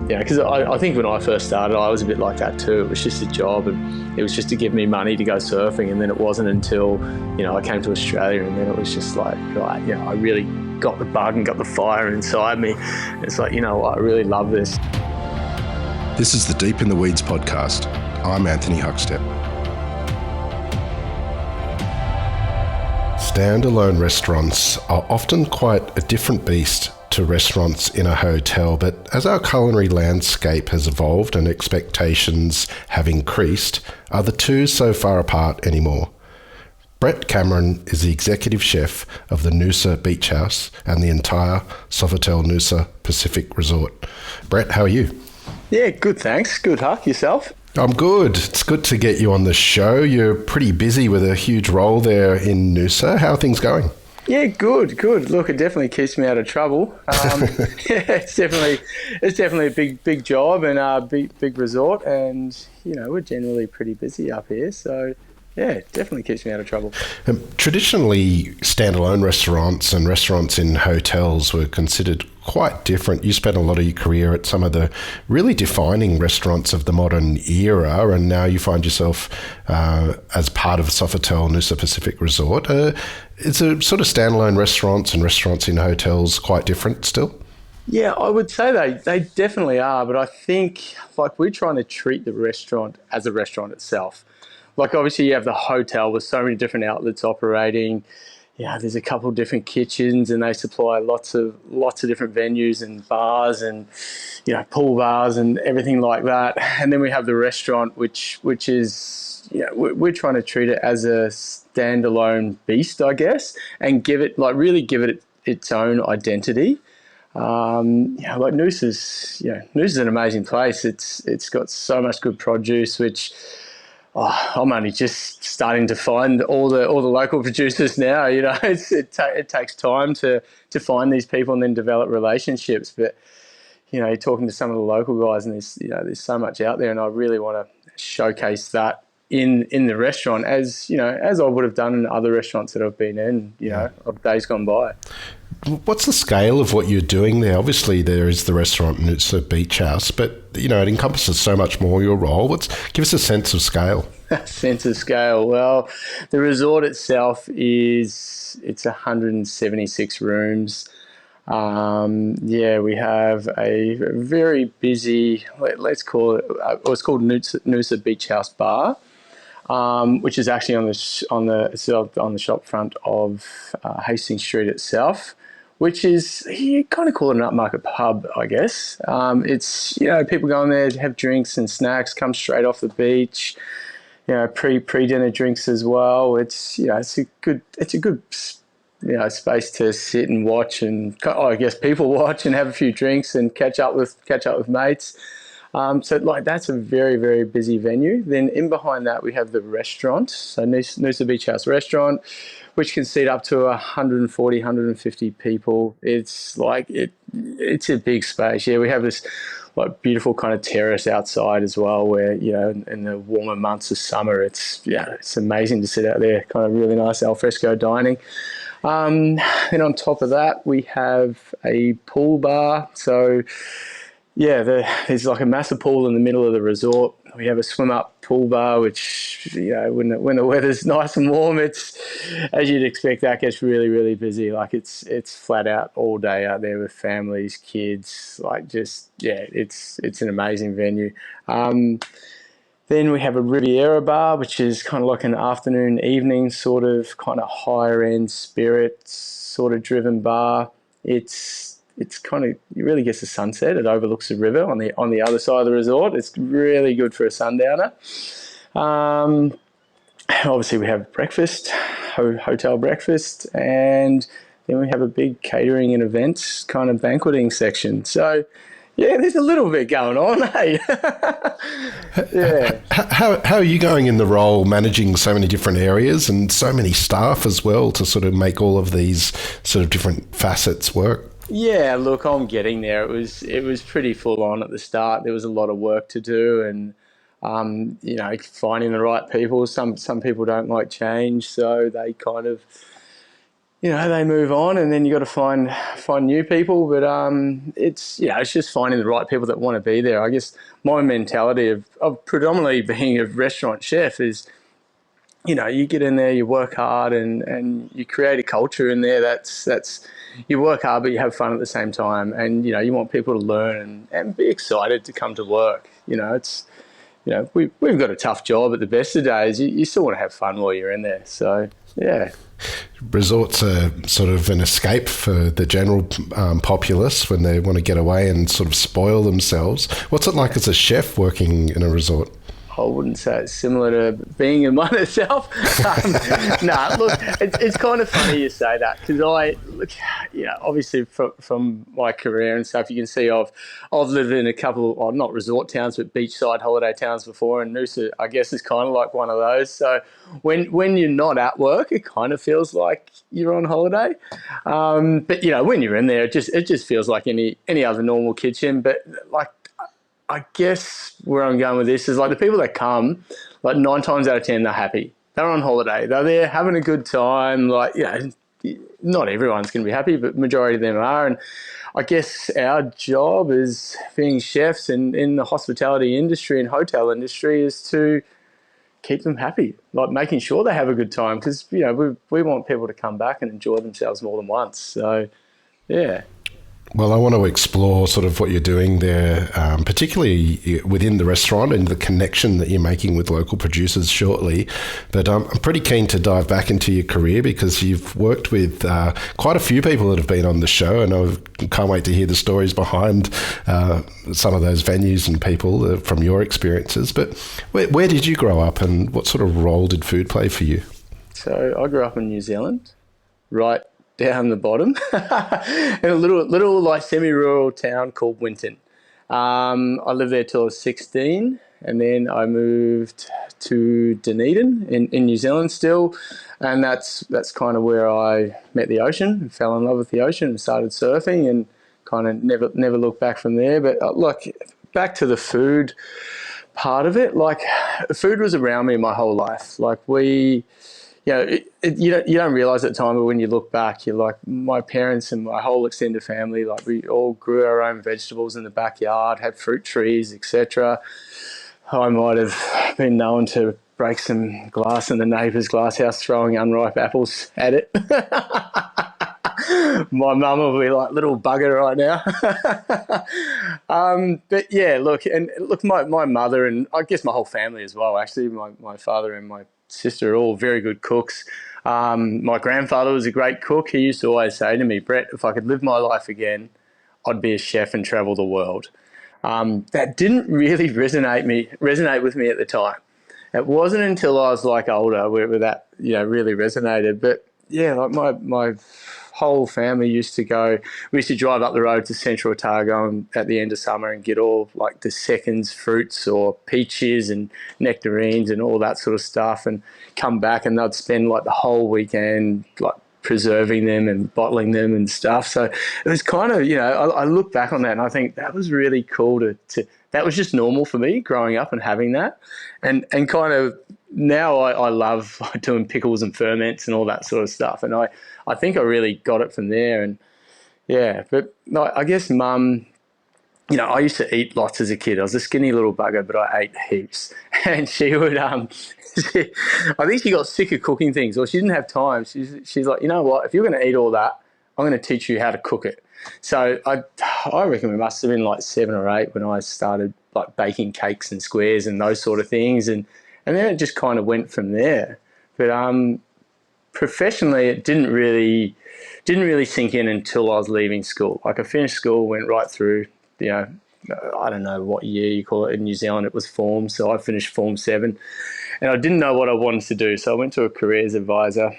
Yeah, because I think when I first started, I was a bit like that too. It was just a job, and it was just to give me money to go surfing. And then it wasn't until, I came to Australia, and then it was just like, right, I really got the bug and got the fire inside me. It's like, I really love this. This is the Deep in the Weeds podcast. I'm Anthony Huckstep. Standalone restaurants are often quite a different beast to restaurants in a hotel, but as our culinary landscape has evolved and expectations have increased, are the two so far apart anymore? Bret Cameron is the executive chef of the Noosa Beach House and the entire Sofitel Noosa Pacific Resort. Bret, how are you? Yeah, good, thanks. Good, Huck. Yourself? I'm good. It's good to get you on the show. You're pretty busy with a huge role there in Noosa. How are things going? Yeah, good. Look, it definitely keeps me out of trouble. Yeah, it's definitely a big job and a big resort, and we're generally pretty busy up here. So yeah, it definitely keeps me out of trouble. Traditionally, standalone restaurants and restaurants in hotels were considered quite different. You spent a lot of your career at some of the really defining restaurants of the modern era, and now you find yourself as part of Sofitel Noosa Pacific Resort. Is a sort of standalone restaurants and restaurants in hotels quite different still? Yeah, I would say they definitely are, but I think we're trying to treat the restaurant as a restaurant itself. Obviously you have the hotel with so many different outlets operating. Yeah, there's a couple of different kitchens, and they supply lots of different venues and bars and pool bars and everything like that. And then we have the restaurant, which is we're trying to treat it as a standalone beast, I guess, and give it its own identity. Noosa's an amazing place. It's got so much good produce, which I'm only just starting to find all the local producers now. It takes time to find these people and then develop relationships. But you're talking to some of the local guys, and there's so much out there, and I really want to showcase that in the restaurant, as I would have done in other restaurants that I've been in, of days gone by. What's the scale of what you're doing there? Obviously, there is the restaurant Noosa Beach House, but it encompasses so much more your role. Give us a sense of scale. Sense of scale. Well, the resort itself it's 176 rooms. We have a very busy, let's call it, it's called Noosa Beach House Bar, which is actually on the shop front of Hastings Street itself, which is, you kind of call it an upmarket pub, I guess. It's, people go in there to have drinks and snacks, come straight off the beach, pre-dinner drinks as well. It's a good space to sit and watch, and I guess people watch and have a few drinks and catch up with mates. That's a very, very busy venue. Then in behind that we have the restaurant, so Noosa Beach House Restaurant, which can seat up to 140, 150 people. It's a big space. Yeah, we have this beautiful kind of terrace outside as well, where in the warmer months of summer, it's amazing to sit out there. Kind of really nice alfresco dining. Then on top of that, we have a pool bar. So there's a massive pool in the middle of the resort. We have a swim-up pool bar, which, when the weather's nice and warm, it's, as you'd expect, that gets really, really busy. It's flat out all day out there with families, kids, it's an amazing venue. Then we have a Riviera bar, which is kind of like an afternoon, evening sort of kind of higher end spirit sort of driven bar. It's kind of, you really get the sunset. It overlooks the river on the other side of the resort. It's really good for a sundowner. Obviously we have breakfast, hotel breakfast, and then we have a big catering and events kind of banqueting section. So yeah, there's a little bit going on, hey? Yeah. How are you going in the role, managing so many different areas and so many staff as well, to sort of make all of these sort of different facets work? Yeah, look, I'm getting there. It was pretty full on at the start. There was a lot of work to do, and finding the right people. Some people don't like change, so they kind of they move on, and then you got to find new people. But it's just finding the right people that want to be there. I guess my mentality of predominantly being a restaurant chef is, you get in there, you work hard, and you create a culture in there that's you work hard, but you have fun at the same time, and you want people to learn and be excited to come to work. We've got a tough job at the best of days. You still want to have fun while you're in there. So yeah. Resorts are sort of an escape for the general populace when they want to get away and sort of spoil themselves. What's it like as a chef working in a resort? I wouldn't say it's similar to being in one itself. Look, it's kind of funny you say that, because obviously from my career and stuff, you can see I've lived in a couple, not resort towns, but beachside holiday towns before, and Noosa, I guess, is kind of like one of those. So when you're not at work, it kind of feels like you're on holiday. But when you're in there, it just feels like any other normal kitchen. But like, I guess where I'm going with this is, like, the people that come, like 9 times out of 10, they're happy. They're on holiday. They're there having a good time. Like, not everyone's going to be happy, but majority of them are. And I guess our job as being chefs in the hospitality industry and hotel industry is to keep them happy, like making sure they have a good time, because, we want people to come back and enjoy themselves more than once. So, yeah. Well, I want to explore sort of what you're doing there, particularly within the restaurant and the connection that you're making with local producers shortly. But I'm pretty keen to dive back into your career, because you've worked with quite a few people that have been on the show, and I can't wait to hear the stories behind some of those venues and people from your experiences. But where did you grow up, and what sort of role did food play for you? So I grew up in New Zealand, right down the bottom, in a little like semi-rural town called Winton. I lived there till I was 16, and then I moved to Dunedin in New Zealand still, and that's kind of where I met the ocean and fell in love with the ocean and started surfing, and kind of never looked back from there. But back to the food part of it, like, food was around me my whole life. Like, you don't realize at the time, but when you look back, you're like, my parents and my whole extended family, like, we all grew our own vegetables in the backyard, had fruit trees, etc. I might have been known to break some glass in the neighbour's glass house, throwing unripe apples at it. My mum will be like, little bugger right now. But yeah, look, my mother, and I guess my whole family as well, actually, my father and my sister are all very good cooks. My grandfather was a great cook. He used to always say to me, Brett, if I could live my life again, I'd be a chef and travel the world. That didn't really resonate with me at the time. It wasn't until I was like older where that really resonated. But yeah, like my whole family used to go. We used to drive up the road to Central Otago and at the end of summer and get all like the seconds fruits or peaches and nectarines and all that sort of stuff, and come back, and they'd spend like the whole weekend like preserving them and bottling them and stuff. So it was kind of, I look back on that and I think that was really cool to that was just normal for me growing up and having that. And kind of now I love doing pickles and ferments and all that sort of stuff. And I think I really got it from there. And yeah, but I guess mum, I used to eat lots as a kid. I was a skinny little bugger, but I ate heaps. And she would, I think she got sick of cooking things, or she didn't have time. She's like, you know what? If you're going to eat all that, I'm going to teach you how to cook it. So I reckon we must have been like 7 or 8 when I started like baking cakes and squares and those sort of things, and then it just kind of went from there. But professionally, it didn't really sink in until I was leaving school. Like, I finished school, went right through, I don't know what year you call it in New Zealand. It was Form, so I finished Form 7, and I didn't know what I wanted to do. So I went to a careers advisor,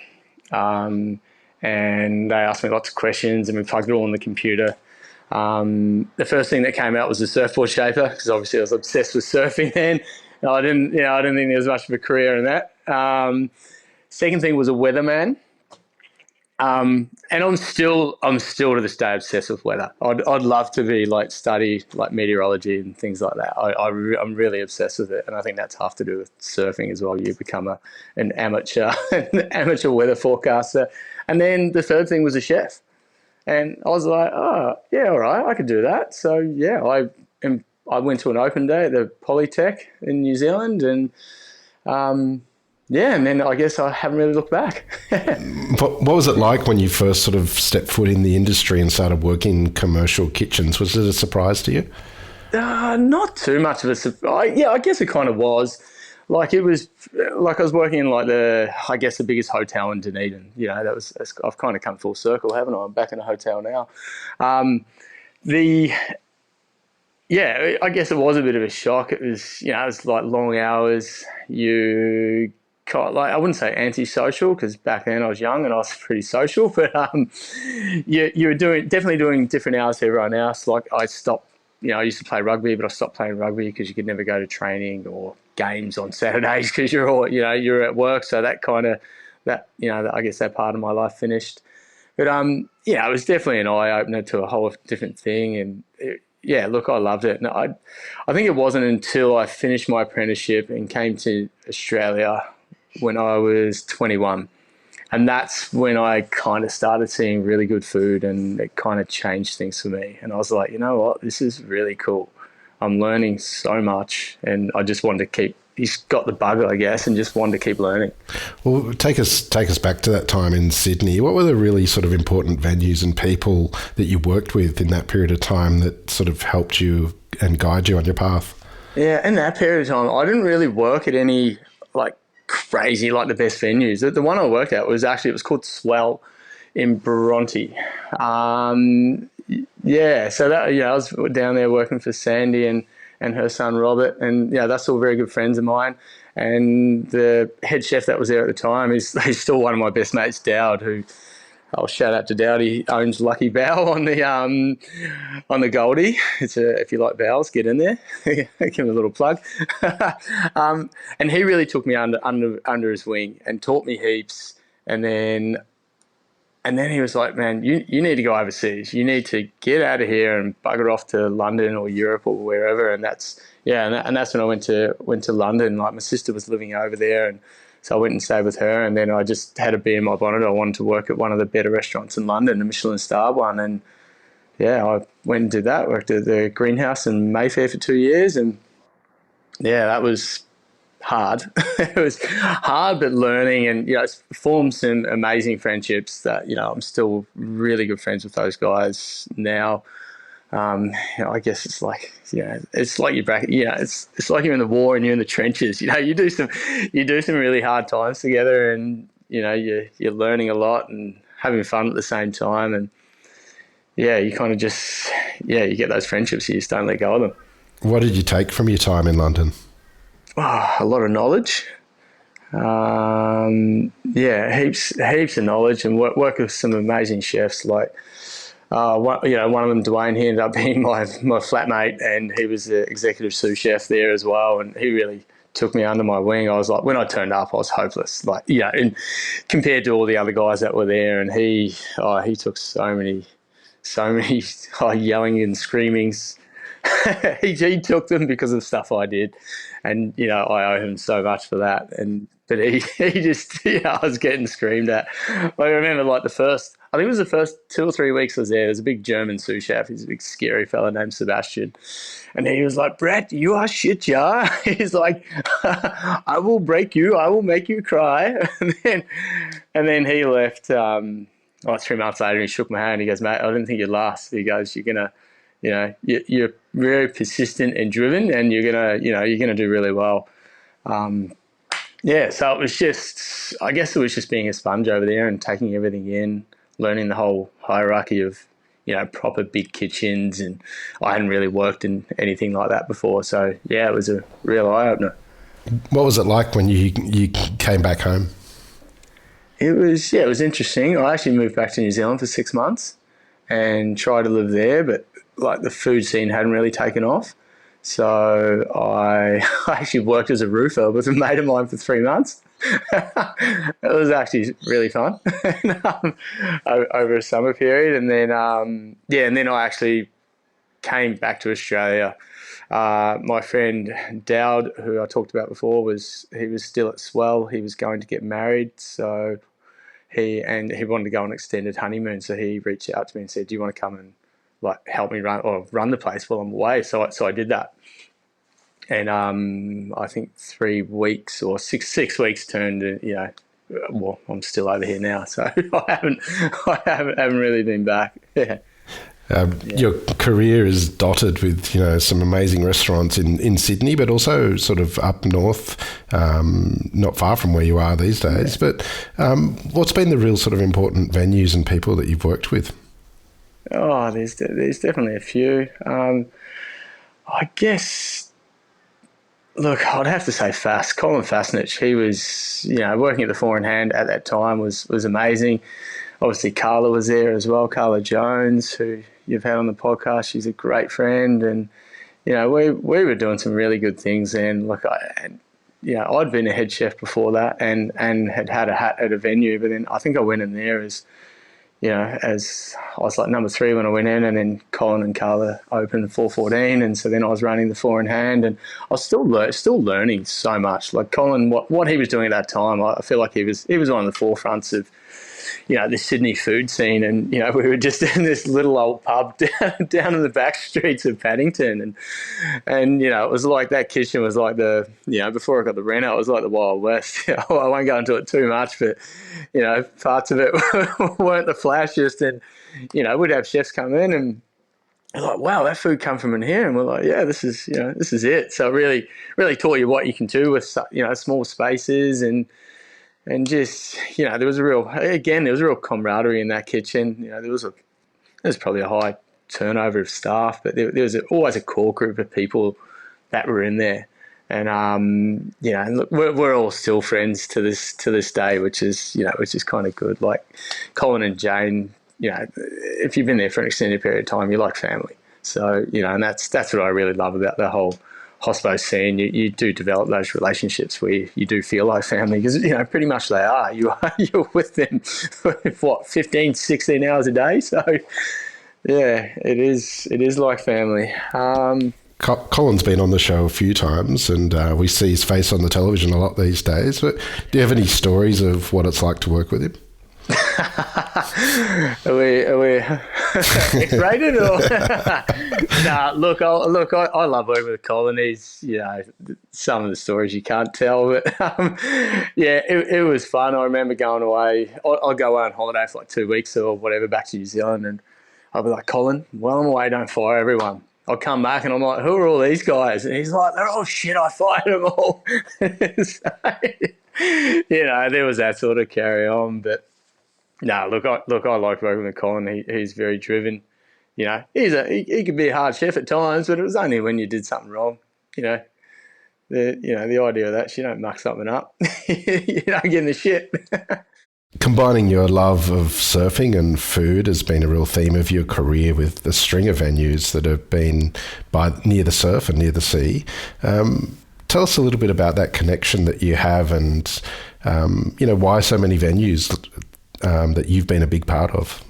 and they asked me lots of questions, and we plugged it all in the computer. The first thing that came out was a surfboard shaper, because obviously I was obsessed with surfing then. I didn't think there was much of a career in that. Second thing was a weatherman. And I'm still to this day obsessed with weather. I'd love to be study meteorology and things like that. I'm really obsessed with it, and I think that's half to do with surfing as well. You become an amateur weather forecaster. And then the third thing was a chef. And I was like, oh, yeah, all right, I could do that. So, yeah, I went to an open day at the Polytech in New Zealand, and yeah, and then I guess I haven't really looked back. What was it like when you first sort of stepped foot in the industry and started working in commercial kitchens? Was it a surprise to you? Not too much of a surprise. Yeah, I guess it kind of was. Like it was, like I was working in like I guess the biggest hotel in Dunedin. You know, I've kind of come full circle, haven't I? I'm back in a hotel now. The Yeah, I guess it was a bit of a shock. It was, it was like long hours. You like, I wouldn't say antisocial because back then I was young and I was pretty social, but you were definitely doing different hours to everyone else. Like I stopped, I used to play rugby, but I stopped playing rugby because you could never go to training or games on Saturdays because you're at work. So that kind of I guess that part of my life finished. But it was definitely an eye opener to a whole different thing, and yeah, look, I loved it. And I think it wasn't until I finished my apprenticeship and came to Australia when I was 21. And that's when I kind of started seeing really good food, and it kind of changed things for me. And I was like, you know what, this is really cool. I'm learning so much, and I just wanted to he's got the bug, I guess, and just wanted to keep learning. Well, take us back to that time in Sydney. What were the really sort of important venues and people that you worked with in that period of time that sort of helped you and guide you on your path? Yeah, in that period of time, I didn't really work at any like crazy, like the best venues. The one I worked at was called Swell in Bronte. Yeah, so that I was down there working for Sandy and her son Robert, and that's all very good friends of mine. And the head chef that was there at the time he's still one of my best mates, Dowd, who I'll shout out to Dowd. He owns Lucky Bow on the Goldie. If you like bowls, get in there. Give him a little plug. And he really took me under his wing and taught me heaps. And then he was like, man, you need to go overseas. You need to get out of here and bugger off to London or Europe or wherever. And that's when I went to London. Like my sister was living over there, and so I went and stayed with her. And then I just had a bee in my bonnet. I wanted to work at one of the better restaurants in London, a Michelin star one. And I went and did that. Worked at the Greenhouse in Mayfair for 2 years, and that was hard. It was hard, but learning, and it's formed some amazing friendships that I'm still really good friends with those guys now. I guess it's like it's like it's like you're in the war and you're in the trenches. You do some really hard times together, and you're learning a lot and having fun at the same time, and you kind of just you get those friendships, you just don't let go of them. What did you take from your time in London? A lot of knowledge. Heaps of knowledge, and work with some amazing chefs. Like, one of them, Dwayne, he ended up being my flatmate, and he was the executive sous chef there as well. And he really took me under my wing. I was like, when I turned up, I was hopeless. Like, and compared to all the other guys that were there, and he took so many yelling and screamings. he took them because of stuff I did, and I owe him so much for that. But he just I was getting screamed at. I remember like I think it was the first 2 or 3 weeks I was there. There's a big German sous chef. He's a big scary fella named Sebastian, and he was like, "Bret, you are shit, yeah." He's like, "I will break you. I will make you cry." And then he left. 3 months later, he shook my hand. He goes, "Mate, I didn't think you'd last." He goes, "You're gonna." You're very persistent and driven, and you're gonna do really well. So it was just being a sponge over there and taking everything in, learning the whole hierarchy of proper big kitchens, and I hadn't really worked in anything like that before. So it was a real eye opener. What was it like when you came back home? It was interesting. I actually moved back to New Zealand for 6 months and tried to live there, but like the food scene hadn't really taken off. So I actually worked as a roofer with a mate of mine for 3 months. It was actually really fun over a summer period. And then, and then I actually came back to Australia. My friend Dowd, who I talked about before, he was still at Swell. He was going to get married. So he wanted to go on an extended honeymoon, so he reached out to me and said, "Do you want to come and like help me run the place while I'm away?" So I did that, and I think 3 weeks or six weeks turned, well, I'm still over here now, so I haven't really been back. Yeah. Your career is dotted with, some amazing restaurants in Sydney, but also sort of up north, not far from where you are these days. Yeah. But what's been the real sort of important venues and people that you've worked with? Oh, there's definitely a few. I guess, look, I'd have to say Colin Fasnich. He was, working at the Four in Hand at that time was amazing. Obviously, Carla was there as well, Carla Jones, who you've had on the podcast. She's a great friend, and we were doing some really good things. And look, I'd been a head chef before that, and had a hat at a venue. But then I think I went in there as I was like number 3 when I went in, and then Colin and Carla opened 414, and so then I was running the Four in Hand, and I was still learning so much. Like Colin, what he was doing at that time, I feel like he was one of the forefronts of the Sydney food scene, and we were just in this little old pub down in the back streets of Paddington, and it was like that kitchen was like the before I got the reno, it was like the Wild West. I won't go into it too much, but parts of it weren't the flashiest, and we'd have chefs come in and like, wow, that food come from in here, and we're like, yeah, this is it. So it really taught you what you can do with small spaces, and just, there was a real camaraderie in that kitchen. There was probably a high turnover of staff, but there was always a core group of people that were in there. And, and look, we're all still friends to this day, which is kind of good. Like Colin and Jane, if you've been there for an extended period of time, you're like family. So, and that's what I really love about the whole hospo scene. You do develop those relationships where you do feel like family, because pretty much they are. You're with them for 15, 16 hours a day. So yeah, it is like family. Colin's been on the show a few times, and we see his face on the television a lot these days. But do you have any stories of what it's like to work with him? Are we X-rated or? Nah, look, I love working with Colin. He's, some of the stories you can't tell, but yeah, it was fun. I remember going away. I'll go away on holiday for like 2 weeks or whatever back to New Zealand, and I'll be like, Colin, while I'm away, don't fire everyone. I'll come back and I'm like, who are all these guys? And he's like, they're all shit. I fired them all. So, there was that sort of carry on, but. No, look, I like working with Colin. He's very driven. He could be a hard chef at times, but it was only when you did something wrong. The idea of that, you don't muck something up. You don't get in the shit. Combining your love of surfing and food has been a real theme of your career, with the string of venues that have been near the surf and near the sea. Tell us a little bit about that connection that you have, and why so many venues that you've been a big part of.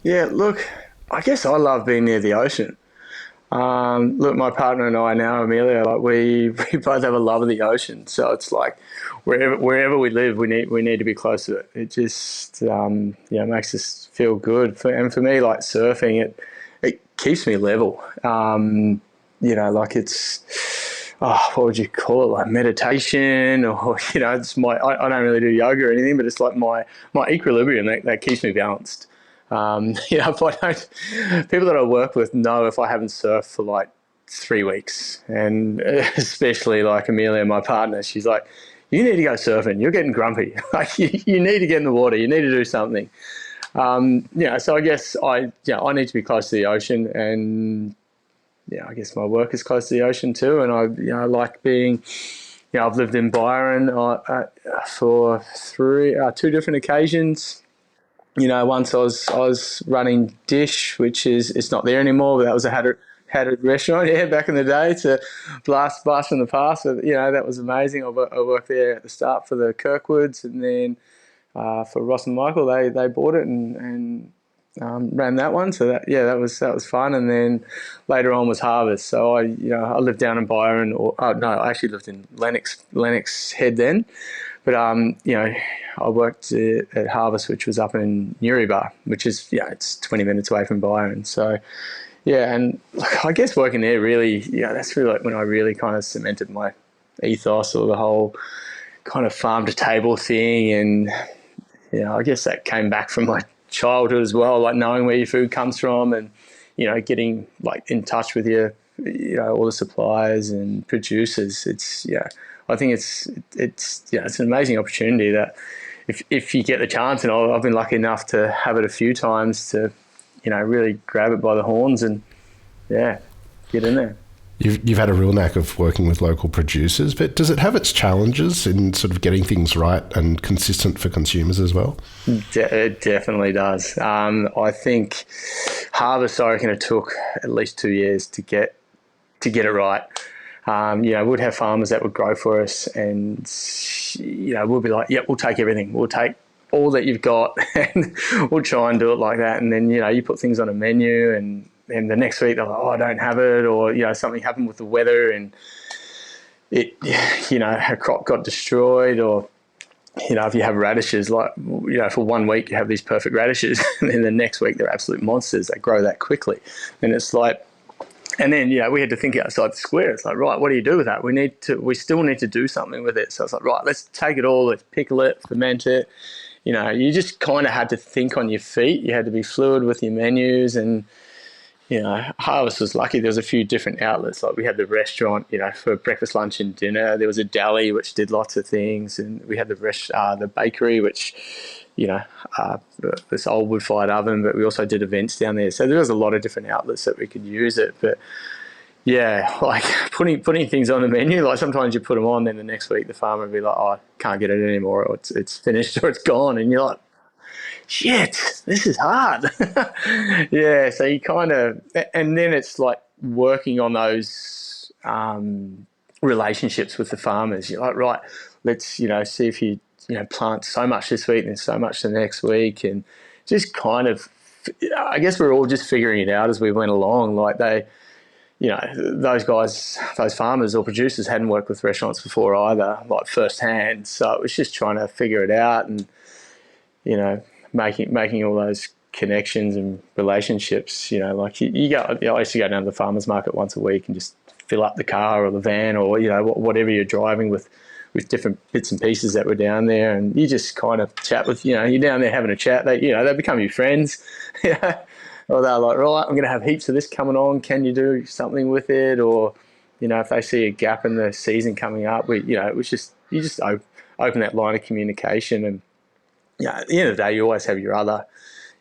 Yeah, look, I guess I love being near the ocean. Look, my partner and I now, Amelia, like we both have a love of the ocean. So it's like wherever we live, we need to be close to it. It just makes us feel good. And for me, like surfing, it keeps me level. Like it's. What would you call it? Like meditation, or it's I don't really do yoga or anything, but it's like my equilibrium that keeps me balanced. If I don't, people that I work with know if I haven't surfed for like 3 weeks, and especially like Amelia, my partner, she's like, you need to go surfing. You're getting grumpy. Like you need to get in the water. You need to do something. So I guess I need to be close to the ocean, and I guess my work is close to the ocean too, and I like being. I've lived in Byron for 2 different occasions. Once I was running Dish, which it's not there anymore, but that was a Hatted restaurant, back in the day. It's a blast from the past. So, that was amazing. I worked there at the start for the Kirkwoods, and then for Ross and Michael, they bought it and ran that one. So that was fun. And then later on was Harvest. So I lived down in Byron, I actually lived in Lennox Head then. But I worked at Harvest, which was up in Newrybar, which is it's 20 minutes away from Byron. So yeah, and I guess working there really, that's really like when I really kind of cemented my ethos, or the whole kind of farm to table thing. And I guess that came back from my childhood as well, like knowing where your food comes from, and getting like in touch with your all the suppliers and producers. I think it's an amazing opportunity that if you get the chance, and I've been lucky enough to have it a few times, to really grab it by the horns and get in there. You've had a real knack of working with local producers, but does it have its challenges in sort of getting things right and consistent for consumers as well? It definitely does. I think Harvest, I reckon it took at least 2 years to get it right. We'd have farmers that would grow for us, and we'll be like, we'll take everything. We'll take all that you've got, and we'll try and do it like that. And then you put things on a menu, and the next week they're like, I don't have it, or something happened with the weather and it a crop got destroyed, or if you have radishes, like for 1 week you have these perfect radishes, and then the next week they're absolute monsters. They grow that quickly, and it's like. And then, we had to think outside the square. It's like, right, what do you do with that? We still need to do something with it. So it's like, right, let's take it all, let's pickle it, ferment it. You just kind of had to think on your feet. You had to be fluid with your menus. And, Harvest was lucky. There was a few different outlets. Like we had the restaurant, for breakfast, lunch and dinner. There was a deli, which did lots of things. And we had the bakery, which, this old wood-fired oven, but we also did events down there. So there was a lot of different outlets that we could use it. But like putting things on the menu, like sometimes you put them on, then the next week the farmer would be like, I can't get it anymore, or it's finished, or it's gone. And you're like, shit, this is hard. So you kind of, and then it's like working on those relationships with the farmers. You're like, right, let's, see if you, plant so much this week and so much the next week, and just kind of, I guess we're all just figuring it out as we went along. Like those guys, those farmers or producers hadn't worked with restaurants before either, like firsthand. So it was just trying to figure it out, and, making all those connections and relationships. Like you go, I used to go down to the farmers market once a week and just fill up the car or the van, or, whatever you're driving with different bits and pieces that were down there, and you just kind of chat with, you're down there having a chat. They become your friends, or they're like, right, I'm going to have heaps of this coming on. Can you do something with it? Or, if they see a gap in the season coming up, it was just, you just open that line of communication. And, at the end of the day, you always have your other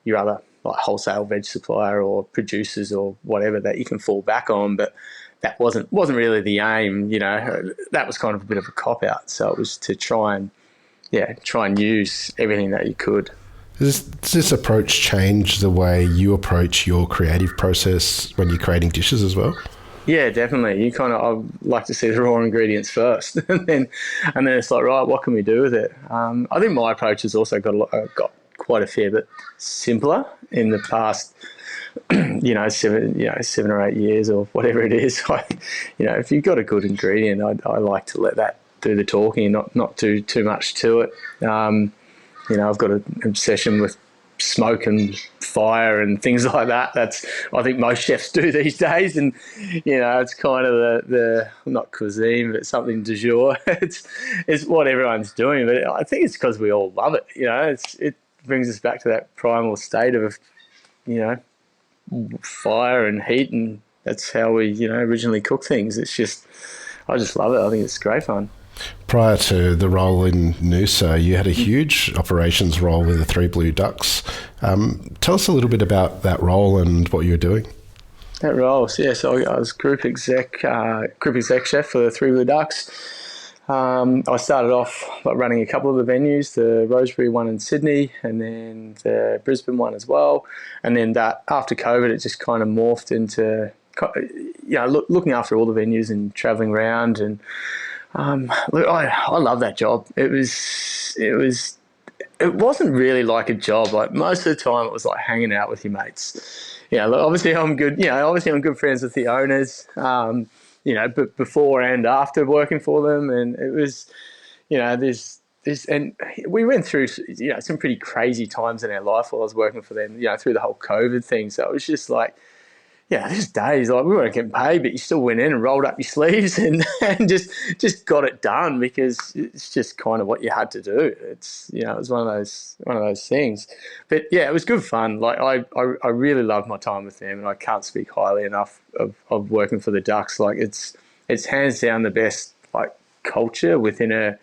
like wholesale veg supplier or producers or whatever that you can fall back on. But that wasn't really the aim. That was kind of a bit of a cop out. So it was to try and use everything that you could. Does this approach change the way you approach your creative process when you're creating dishes as well? Yeah, definitely. I like to see the raw ingredients first, and then it's like, right, what can we do with it? I think my approach has also got quite a fair bit simpler in the past, 7 or 8 years or whatever it is. If you've got a good ingredient, I like to let that do the talking and not do too much to it. I've got an obsession with smoke and fire and things like that. That's, I think most chefs do these days, and it's kind of the not cuisine, but something du jour. It's what everyone's doing, but I think it's because we all love it. It brings us back to that primal state of fire and heat, and that's how we originally cook things. I just love it. I think it's great fun. Prior to the role in Noosa, you had a huge operations role with the Three Blue Ducks. Tell us a little bit about that role and what you were doing. That role, so I was group exec chef for the Three Blue Ducks. I started off running a couple of the venues, the Rosebery one in Sydney, and then the Brisbane one as well. And then that after COVID, it just kind of morphed into looking after all the venues and travelling around. And look, I love that job. It wasn't really like a job. Like most of the time, it was like hanging out with your mates. Look, obviously I'm good. Obviously I'm good friends with the owners. But before and after working for them, and it was, there's and we went through, some pretty crazy times in our life while I was working for them, through the whole COVID thing. So it was just like, there's days like we weren't getting paid, but you still went in and rolled up your sleeves and just got it done because it's just kind of what you had to do. It's it was one of those things. But yeah, it was good fun. Like I really loved my time with them, and I can't speak highly enough of working for the Ducks. Like it's hands down the best like culture within a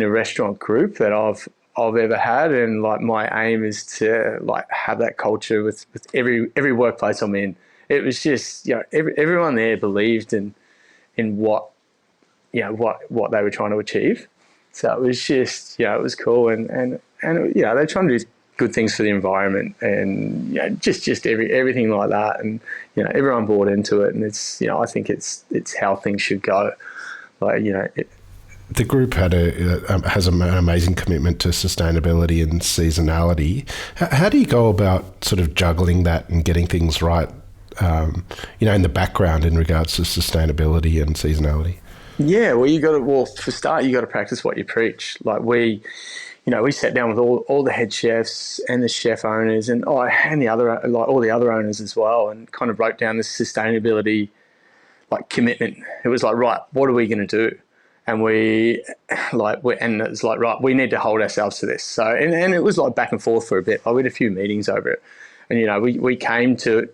restaurant group that I've ever had, and like my aim is to like have that culture with every workplace I'm in. It was just everyone there believed in what what they were trying to achieve. So it was just it was cool, and they're trying to do good things for the environment, and just everything like that, and everyone bought into it, and it's I think it's how things should go. Like the group has an amazing commitment to sustainability and seasonality. How do you go about sort of juggling that and getting things right? In the background in regards to sustainability and seasonality? Yeah, well, for start, you got to practice what you preach. Like we sat down with all the head chefs and the chef owners and the other, like all the other owners as well, and kind of wrote down this sustainability like commitment. It was like, right, what are we going to do? And and it's like, right, we need to hold ourselves to this. So, and it was like back and forth for a bit. We had a few meetings over it, and we came to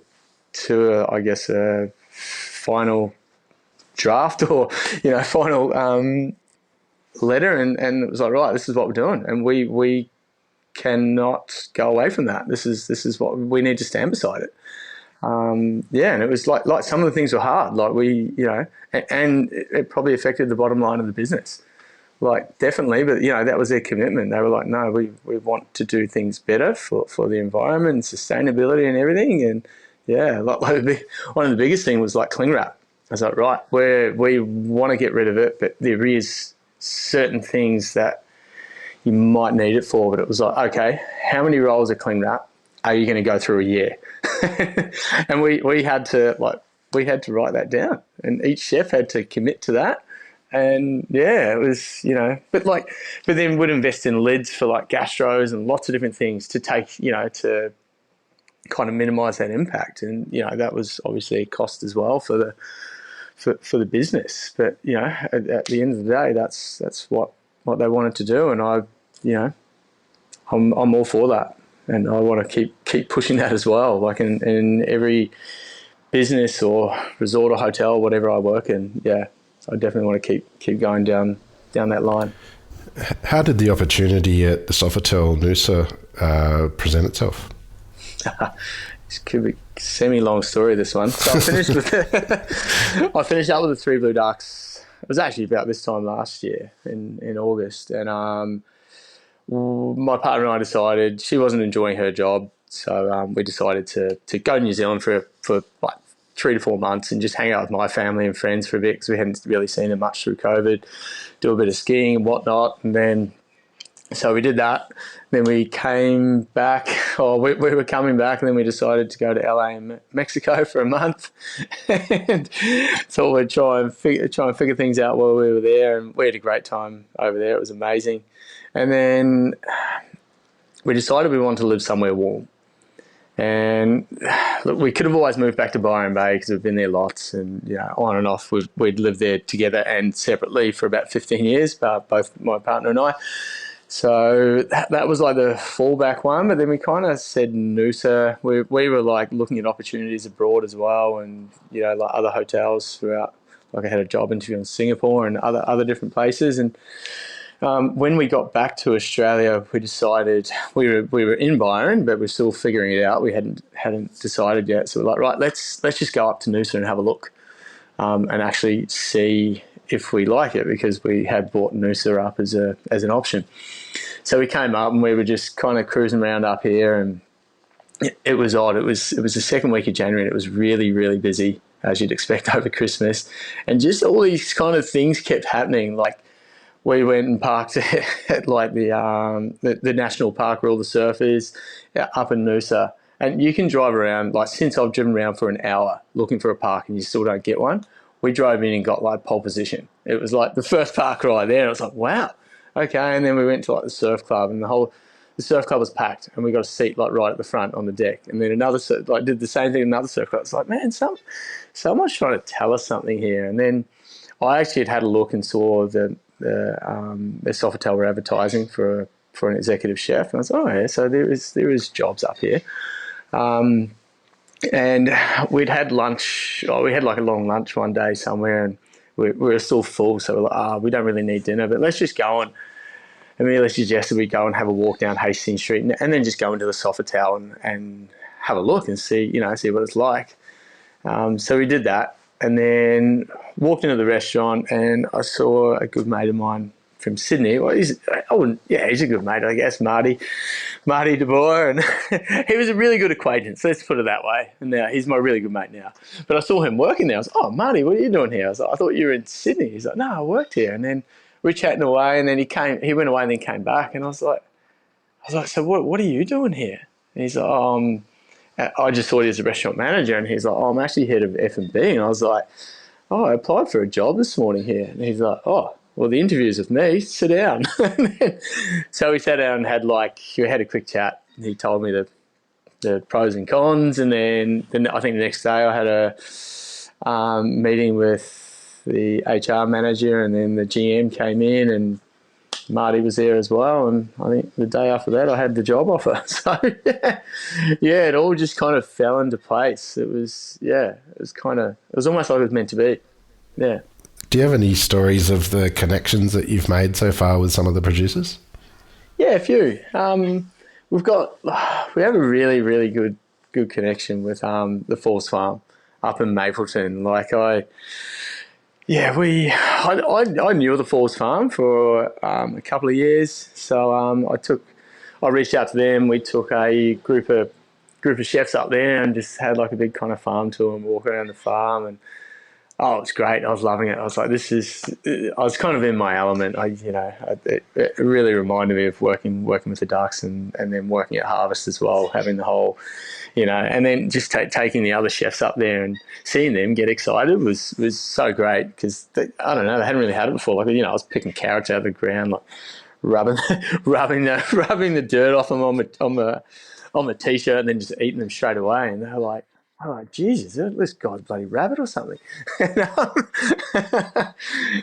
I guess a final draft or final letter, and it was like, right, this is what we're doing, and we cannot go away from that. This is what we need to stand beside it. And it was like some of the things were hard, like and it probably affected the bottom line of the business, like definitely, but that was their commitment. They were like, no, we want to do things better for the environment and sustainability and everything. And like one of the biggest things was like cling wrap. I was like, right, we want to get rid of it, but there is certain things that you might need it for. But it was like, okay, how many rolls of cling wrap are you going to go through a year? And we had to write that down, and each chef had to commit to that. And it was, but then would invest in lids for like gastros and lots of different things to take, to kind of minimize that impact. And that was obviously a cost as well for the business. But at the end of the day, that's what they wanted to do, and I'm all for that, and I want to keep pushing that as well. Like in every business or resort or hotel or whatever I work in, I definitely want to keep going down that line. How did the opportunity at the Sofitel Noosa present itself? This could be a semi-long story, this one. So I finished I finished up with the Three Blue Ducks. It was actually about this time last year in August, and my partner and I decided she wasn't enjoying her job, so we decided to go to New Zealand for like 3 to 4 months and just hang out with my family and friends for a bit, because we hadn't really seen them much through COVID, do a bit of skiing and whatnot. And then so we did that. Then we came back, we were coming back, and then we decided to go to LA and Mexico for a month, and thought we'd try and figure things out while we were there. And we had a great time over there. It was amazing. And then we decided we wanted to live somewhere warm. And look, we could have always moved back to Byron Bay because we've been there lots, and on and off we'd lived there together and separately for about 15 years, both my partner and I. So that was like the fallback one. But then we kind of said Noosa. We were like looking at opportunities abroad as well, and like other hotels throughout. Like I had a job interview in Singapore and other different places. And when we got back to Australia, we decided we were in Byron, but we're still figuring it out. We hadn't decided yet. So we're like, right, let's just go up to Noosa and have a look, and actually see if we like it, because we had brought Noosa up as an option. So we came up and we were just kind of cruising around up here, and it was odd. It was the second week of January, and it was really, really busy, as you'd expect over Christmas, and just all these kind of things kept happening. Like we went and parked at like the national park where all the surf is, up in Noosa, and you can drive around. Like since I've driven around for an hour looking for a park and you still don't get one. We drove in and got like pole position. It was like the first park right there. And I was like, wow. okay. And then we went to like the surf club, and the surf club was packed, and we got a seat like right at the front on the deck. And then did the same thing in another surf club. It's like, man, someone's trying to tell us something here. And then I actually had a look and saw the Sofitel were advertising for an executive chef, and I was like, oh yeah, so there is jobs up here. And we'd had lunch. We had like a long lunch one day somewhere, and we were still full. So we're like, we don't really need dinner, but let's just go and immediately suggested we go and have a walk down Hastings Street, and then just go into the Sofitel and have a look and see what it's like. So we did that, and then walked into the restaurant, and I saw a good mate of mine from Sydney. Well, he's a good mate, I guess, Marty De Boer, and he was a really good acquaintance. Let's put it that way. And now he's my really good mate now. But I saw him working there. I was like, oh, Marty, what are you doing here? I was like, I thought you were in Sydney. He's like, no, I worked here. And then we were chatting away, and then he went away and then came back, and I was like, so what are you doing here? And he's like, I just thought he was a restaurant manager, and he's like, I'm actually head of F&B. And I was like, I applied for a job this morning here. And he's like, well, the interview's with me. Sit down. So we sat down and we had a quick chat. He told me the pros and cons, and then I think the next day I had a meeting with the HR manager, and then the GM came in, and Marty was there as well. And I think the day after that I had the job offer. So yeah, it all just kind of fell into place. It was almost like it was meant to be. Yeah. Do you have any stories of the connections that you've made so far with some of the producers? Yeah, a few. We have a really, really good connection with the Falls Farm up in Mapleton. I knew the Falls Farm for a couple of years. So I reached out to them. We took a group of chefs up there and just had like a big kind of farm tour and walk around the farm, and it was great. I was loving it. I was like, I was kind of in my element. It really reminded me of working with the ducks, and then working at Harvest as well, having the whole, and then just taking the other chefs up there and seeing them get excited was so great, because I don't know, they hadn't really had it before. I was picking carrots out of the ground, like rubbing the dirt off them on the t-shirt, and then just eating them straight away. And they're like, oh, Jesus, this guy's a bloody rabbit or something. And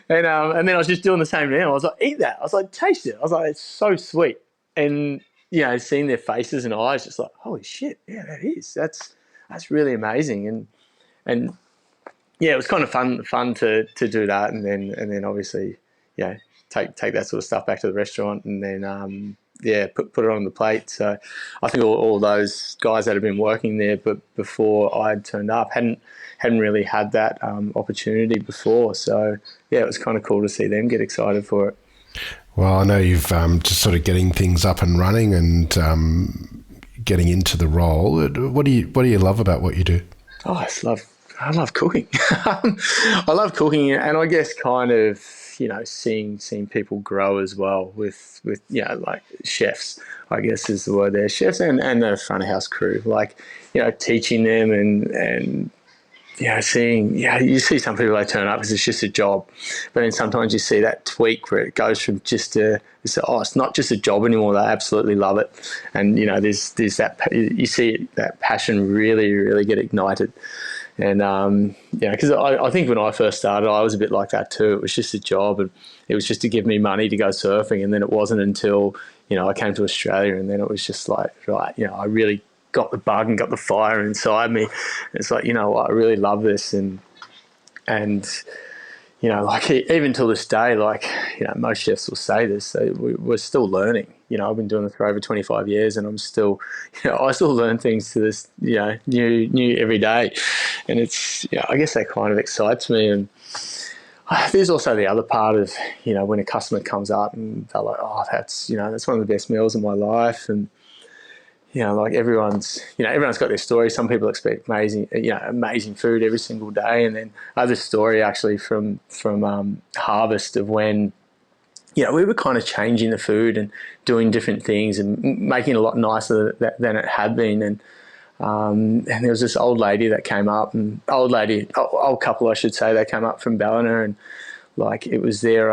then I was just doing the same now. I was like, eat that. I was like, taste it. I was like, it's so sweet. And, seeing their faces and eyes, just like, holy shit, yeah, that is. That's really amazing. And yeah, it was kind of fun to do that. And then obviously, take that sort of stuff back to the restaurant, and then, put it on the plate. So I think all those guys that had been working there, but before I'd turned up, hadn't really had that opportunity before. So yeah, it was kind of cool to see them get excited for it. Well, I know you've just sort of getting things up and running and getting into the role. What do you love about what you do? Oh, I love cooking. I love cooking, and I guess kind of, seeing people grow as well with like chefs, I guess is the word there, chefs and the front of house crew, teaching them and seeing, you see some people, they turn up because it's just a job, but then sometimes you see that tweak where it goes from it's not just a job anymore. They absolutely love it, and there's that, you see that passion really, really get ignited. And, because I think when I first started, I was a bit like that too. It was just a job, and it was just to give me money to go surfing. And then it wasn't until, I came to Australia, and then it was just like, right, I really got the bug and got the fire inside me. It's like, I really love this. And even till this day, most chefs will say this, we're still learning. I've been doing it for over 25 years, and I'm still, I still learn things to this, new every day. And it's, I guess that kind of excites me. And there's also the other part of, when a customer comes up and they're like, oh, that's one of the best meals of my life. And, everyone's got their story. Some people expect amazing food every single day. And then I have this story actually from Harvest of when, we were kind of changing the food and doing different things and making it a lot nicer than it had been. And there was this old lady that came up, and old couple, I should say, they came up from Ballina, and like it was their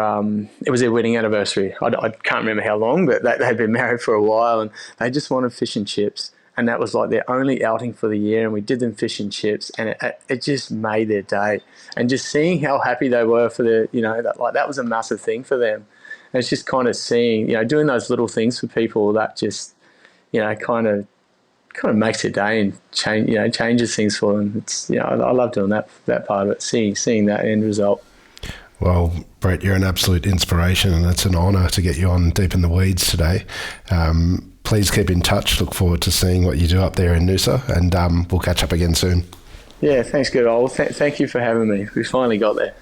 wedding anniversary. I can't remember how long, but they had been married for a while, and they just wanted fish and chips. And that was like their only outing for the year, and we did them fish and chips, and it just made their day. And just seeing how happy they were for that was a massive thing for them. And it's just kind of seeing, doing those little things for people that just, kind of makes their day and changes things for them. It's, I love doing that part of it, seeing that end result. Well, Bret, you're an absolute inspiration, and it's an honour to get you on Deep in the Weeds today. Please keep in touch. Look forward to seeing what you do up there in Noosa, and we'll catch up again soon. Yeah, thanks, good old. Thank you for having me. We finally got there.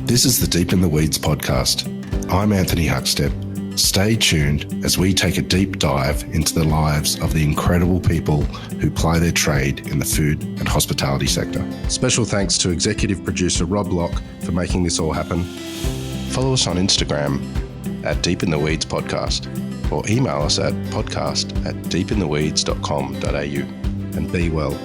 This is the Deep in the Weeds podcast. I'm Anthony Huckstep. Stay tuned as we take a deep dive into the lives of the incredible people who ply their trade in the food and hospitality sector. Special thanks to executive producer Rob Locke for making this all happen. Follow us on Instagram at Deep in the Weeds Podcast, or email us at podcast@deepintheweeds.com.au. And be well.